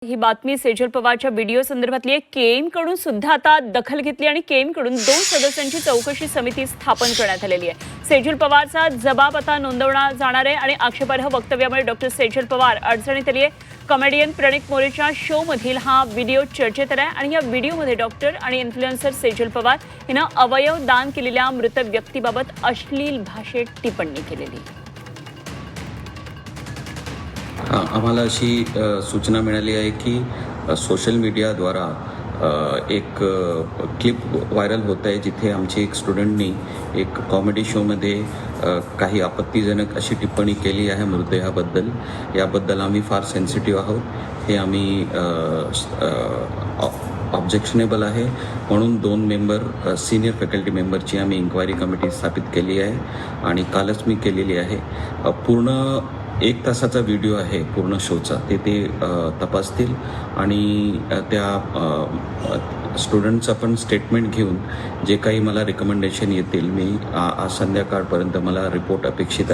ही बातमी सेजल पवारच्या व्हिडिओ संदर्भातली आहे। केईमकडून सुद्धा आता दखल घेतली आणि केईमकडून 2 सदस्यांची चौकशी समिती स्थापन करण्यात आलेली आहे। सेजल पवारचा जबाब आता नोंदवला जाणार आहे आणि आक्षेपार्ह वक्तव्यामुळे डॉक्टर सेजल पवार अडचणीत आली आहे। कॉमेडियन प्रणित मोरेच्या शो मधील हा व्हिडिओ चर्चेत आहे आणि या व्हिडिओमध्ये डॉक्टर आणि इन्फ्लुएन्सर सेजल पवार हिनं अवयव दान केलेल्या मृत व्यक्तीबाबत अश्लील भाषेत टिप्पणी केलेली आहे। आम्हाला अशी सूचना मिळाली आहे की सोशल मीडियाद्वारा एक क्लिप व्हायरल होत आहे, जिथे आमची एक स्टुडंटनी एक कॉमेडी शोमध्ये काही आपत्तीजनक अशी टिप्पणी केली आहे मृतदेहाबद्दल। याबद्दल आम्ही फार सेन्सिटिव्ह आहोत। हे आम्ही ऑब्जेक्शनेबल आहे म्हणून 2 मेंबर सिनियर फॅकल्टी मेंबरची आम्ही इन्क्वायरी कमिटी स्थापित केली आहे आणि कालच मी केलेली आहे। पूर्ण 1 तासाचा व्हिडिओ आहे पूर्ण शोचा, ते तपासतील आणि त्या स्टुडंटचं पण स्टेटमेंट घेऊन जे काही मला रिकमेंडेशन येतील, मी आज संध्याकाळपर्यंत मला रिपोर्ट अपेक्षित आहे।